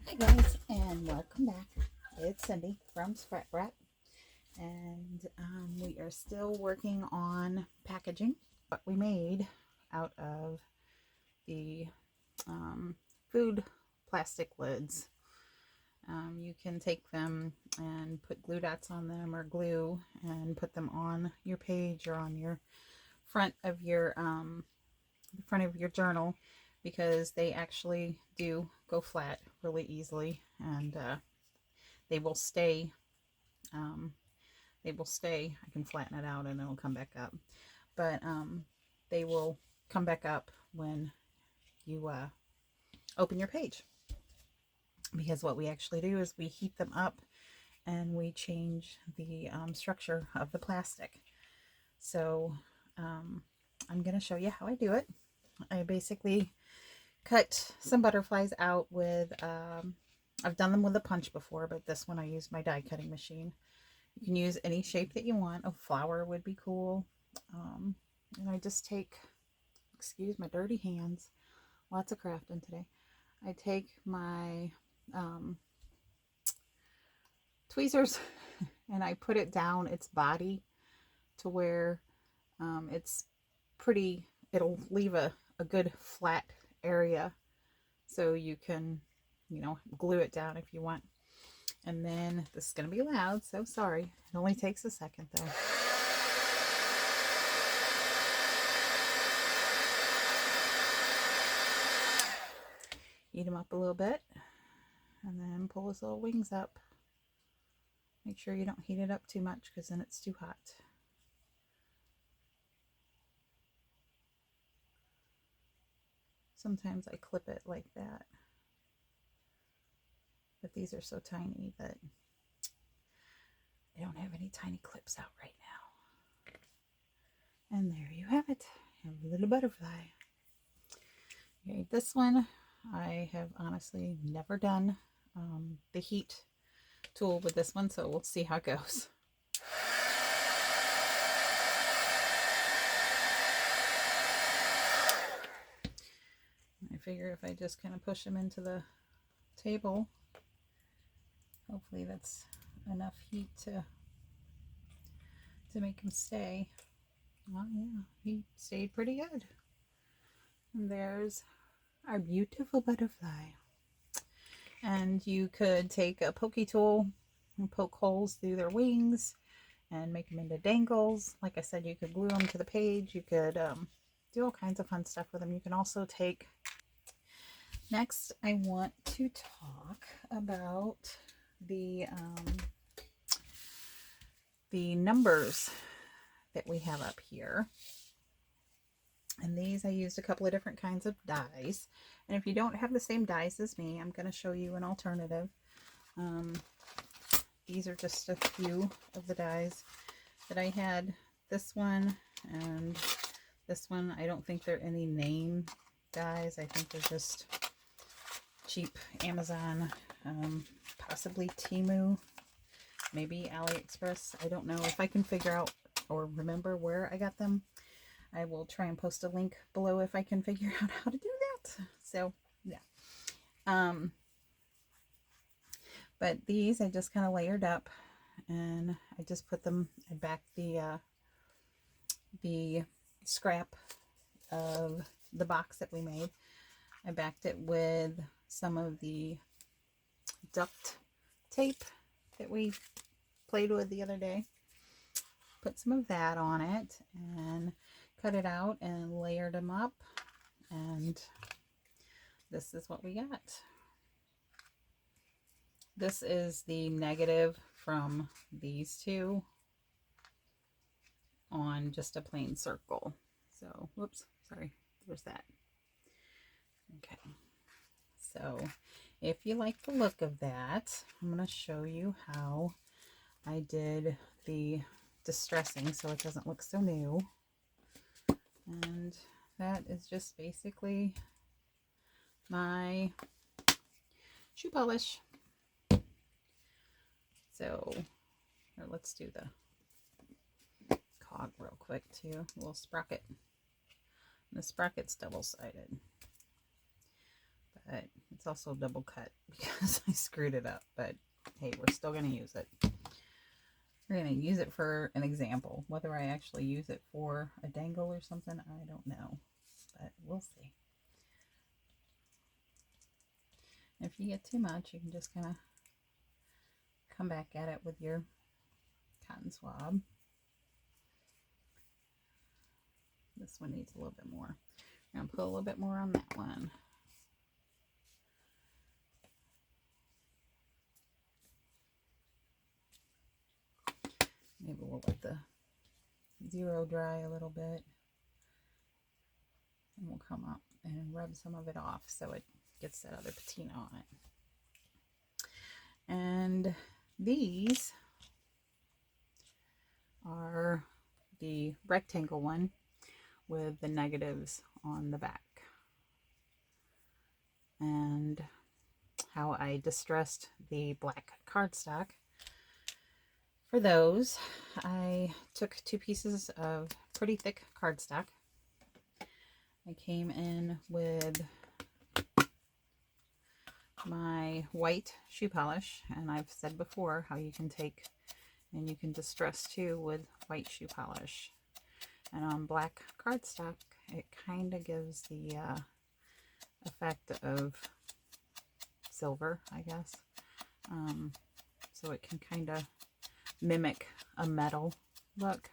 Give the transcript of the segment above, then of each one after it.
Hi guys, and welcome back. It's Cindy from Scrap Wrap, and we are still working on packaging what we made out of the food plastic lids. You can take them and put glue dots on them or glue and put them on your page or on your front of your journal, because they actually do go flat really easily, and they will stay. Um, they will stay. I can flatten it out and it'll come back up, but they will come back up when you open your page, because what we actually do is we heat them up and we change the structure of the plastic. So I'm going to show you how I do it. I basically cut some butterflies out with, I've done them with a punch before, but this one I used my die cutting machine. You can use any shape that you want. A flower would be cool. And I just take, excuse my dirty hands, lots of crafting today. I take my tweezers and I put it down its body to where it's pretty, it'll leave a good flat area so you can, glue it down if you want. And then this is going to be loud, so sorry. It only takes a second though. Heat them up a little bit and then pull his little wings up. Make sure you don't heat it up too much, because then it's too hot. Sometimes I clip it like that, but these are so tiny that I don't have any tiny clips out right now. And there you have it, a little butterfly. Okay, this one I have honestly never done the heat tool with this one, so we'll see how it goes. I figure if I just kind of push them into the table, hopefully that's enough heat to make them stay. Oh yeah, he stayed pretty good. And there's our beautiful butterfly. And you could take a pokey tool and poke holes through their wings and make them into dangles. Like I said, you could glue them to the page. You could do all kinds of fun stuff with them. You can also take... Next, I want to talk about the numbers that we have up here. And these, I used a couple of different kinds of dies. And if you don't have the same dies as me, I'm going to show you an alternative. These are just a few of the dies that I had. This one and this one, I don't think they're any name dies. I think they're just cheap Amazon, possibly Temu, maybe AliExpress. I don't know. If I can figure out or remember where I got them, I will try and post a link below if I can figure out how to do that. So yeah. But these I just kind of layered up, and I just put them, I backed the scrap of the box that we made. I backed it with some of the duct tape that we played with the other day. Put some of that on it and cut it out and layered them up, and this is what we got. This is the negative from these two on just a plain circle. So, whoops, sorry, there's that. Okay, so if you like the look of that, I'm going to show you how I did the distressing so it doesn't look so new. And that is just basically my shoe polish. So here, let's do the cog real quick too. A little sprocket. And the sprocket's double-sided, but It's also double cut because I screwed it up, but hey, we're still going to use it. We're going to use it for an example. Whether I actually use it for a dangle or something, I don't know, but we'll see. If you get too much, you can just kind of come back at it with your cotton swab. This one needs a little bit more. I'm going to put a little bit more on that one. Maybe we'll let the zero dry a little bit. And we'll come up and rub some of it off so it gets that other patina on it. And these are the rectangle one with the negatives on the back. And how I distressed the black cardstock. For those, I took 2 pieces of pretty thick cardstock. I came in with my white shoe polish, and I've said before how you can take and you can distress too with white shoe polish. And on black cardstock, it kind of gives the effect of silver, I guess. So it can kind of mimic a metal look.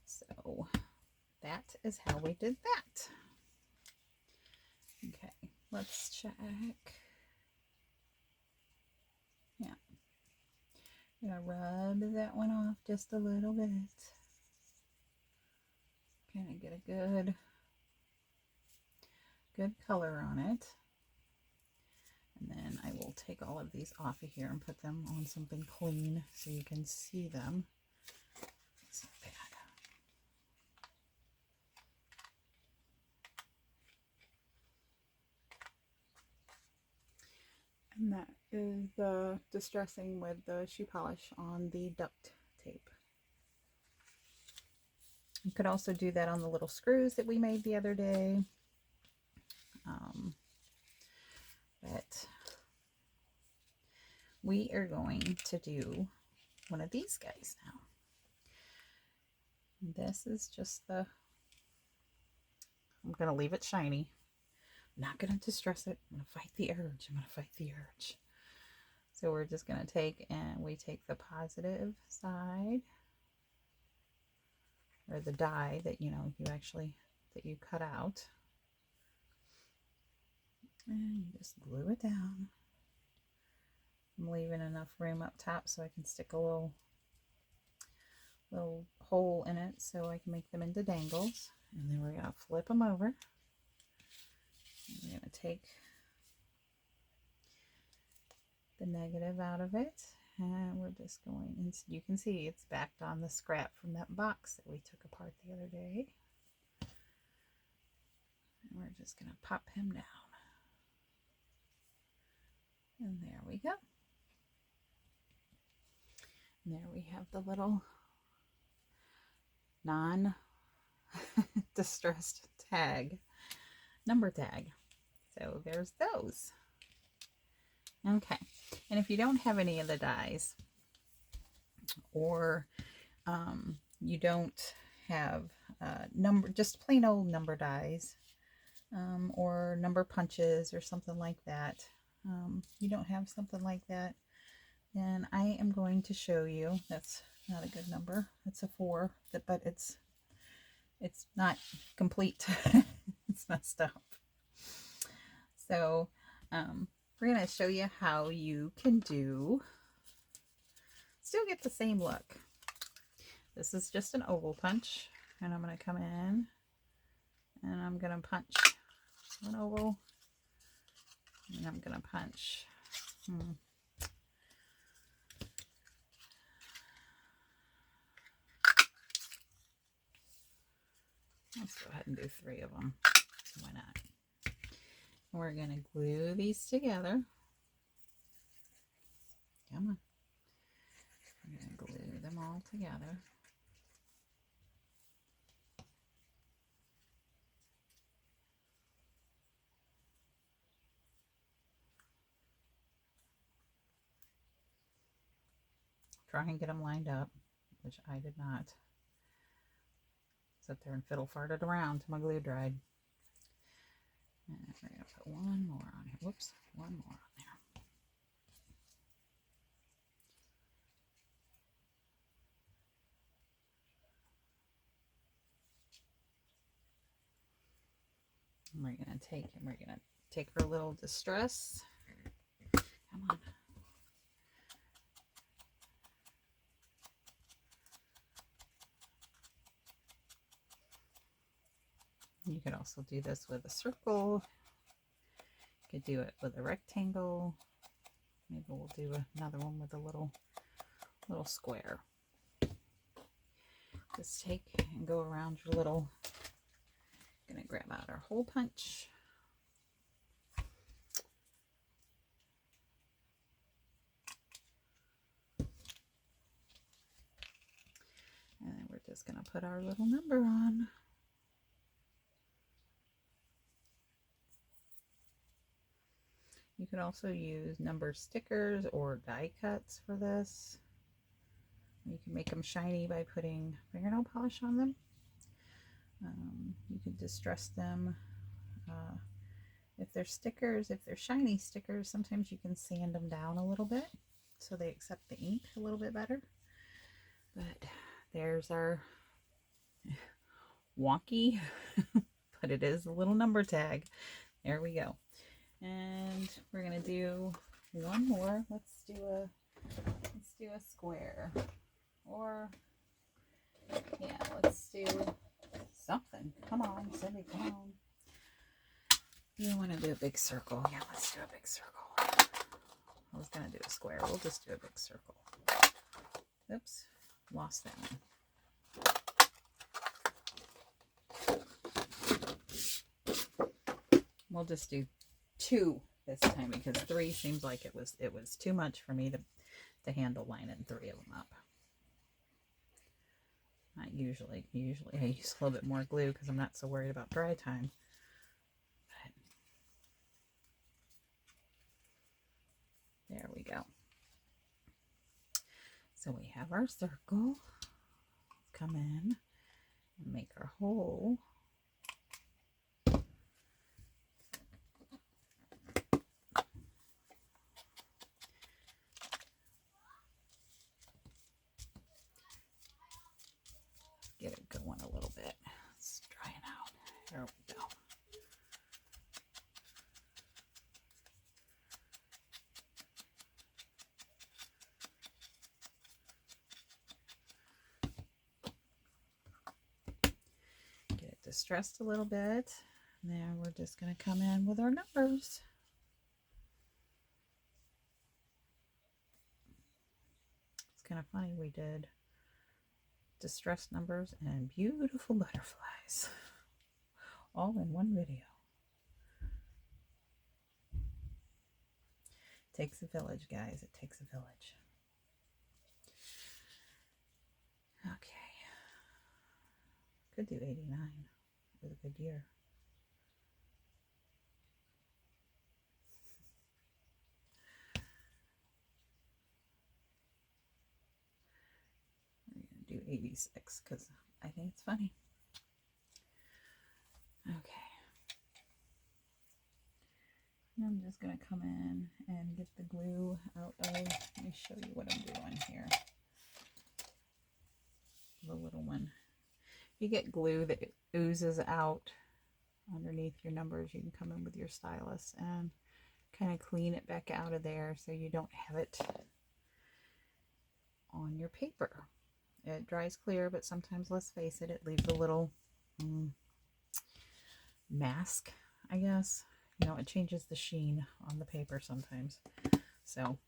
So that is how we did that. Okay, let's check. Yeah, I'm gonna rub that one off just a little bit. Kind of get a good color on it. And then I will take all of these off of here and put them on something clean so you can see them. It's not bad. And that is the distressing with the shoe polish on the duct tape. You could also do that on the little screws that we made the other day. But we are going to do one of these guys now. This is just the, I'm going to leave it shiny. I'm not going to distress it. I'm going to fight the urge. I'm going to fight the urge. So we're just going to take, and we take the positive side, or the die that, you know, you actually, that you cut out. And you just glue it down. I'm leaving enough room up top so I can stick a little hole in it so I can make them into dangles. And then we're going to flip them over. And we're going to take the negative out of it. And we're just going, and you can see it's backed on the scrap from that box that we took apart the other day. And we're just going to pop him down. And there we go. And there we have the little non-distressed tag, number tag. So there's those. Okay. And if you don't have any of the dies, or you don't have just plain old number dies, or number punches or something like that, you don't have something like that, then I am going to show you. That's not a good number. It's a 4, but it's not complete. It's messed up. So we're going to show you how you can still get the same look. This is just an oval punch, and I'm going to come in and I'm going to punch an oval, and I'm going to punch let's go ahead and do 3 of them. Why not? We're going to glue these together. Come on. We're going to glue them all together. try and get them lined up, which I did not. Sat there and fiddle farted around till my glue dried. And we're going to put one more on here. Whoops, one more on there. And we're going to take our little distress. Come on. You could also do this with a circle. You could do it with a rectangle. Maybe we'll do another one with a little square. Just take and go around your little. Gonna grab out our hole punch. And then we're just gonna put our little number on. You could also use number stickers or die cuts for this. You can make them shiny by putting fingernail polish on them. You can distress them. If they're stickers, if they're shiny stickers, sometimes you can sand them down a little bit so they accept the ink a little bit better. But there's our wonky, but it is a little number tag. There we go. And we're gonna do one more. Let's do a square, or yeah, let's do something. Come on, Cindy, come on. You want to do a big circle? Yeah, let's do a big circle. I was gonna do a square. We'll just do a big circle. Oops, lost that one. We'll just do 2 this time because 3 seems like it was too much for me to handle lining 3 of them up. Not usually. Usually I use a little bit more glue because I'm not so worried about dry time. But there we go. So we have our circle. Let's come in and make our hole. Get it going a little bit. It's drying out. There we go. Get it distressed a little bit. Now we're just going to come in with our numbers. It's kind of funny, we did distress numbers and beautiful butterflies all in one video. It takes a village, guys. It takes a village. Okay. Could do 89 with a good year. We're going to do 86 because I think it's funny. Okay. And I'm just going to come in and get the glue out of, let me show you what I'm doing here. The little one. If you get glue that oozes out underneath your numbers, you can come in with your stylus and kind of clean it back out of there so you don't have it on your paper. It dries clear, but sometimes, let's face it, it leaves a little mask, I guess. You know, it changes the sheen on the paper sometimes. So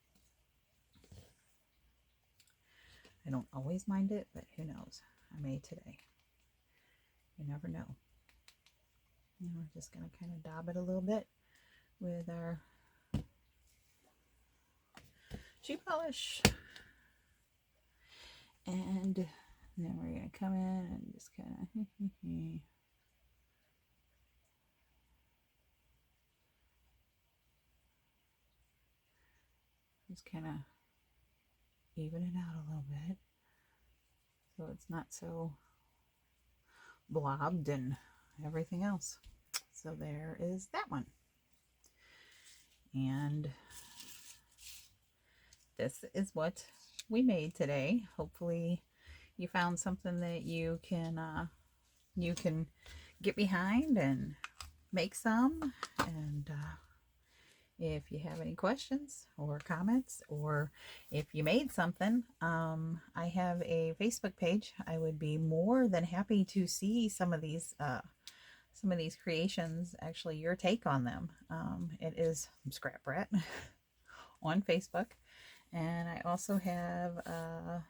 I don't always mind it, but who knows? I may today. You never know. And we're just going to kind of dab it a little bit with our shoe polish. And then we're going to come in and just kind of just kind of even it out a little bit so it's not so blobbed and everything else. So there is that one. And this is what we made today. Hopefully you found something that you can get behind and make some. And if you have any questions or comments, or if you made something, I have a Facebook page. I would be more than happy to see some of these creations, actually your take on them. It is Scrap Brat on Facebook, and I also have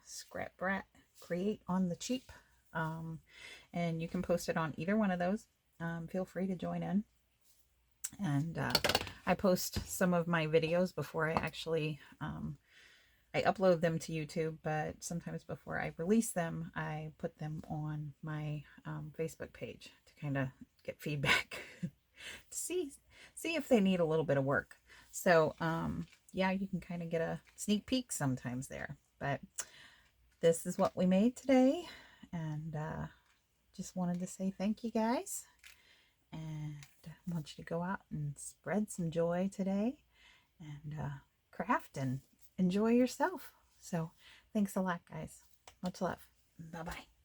Scrap Brat Create on the Cheap, and you can post it on either one of those. Feel free to join in. And I post some of my videos before I actually I upload them to YouTube, but sometimes before I release them, I put them on my Facebook page to kind of get feedback to see if they need a little bit of work. So yeah, you can kind of get a sneak peek sometimes there. But this is what we made today, and just wanted to say thank you guys, and I want you to go out and spread some joy today, and craft and enjoy yourself. So thanks a lot, guys. Much love. Bye-bye.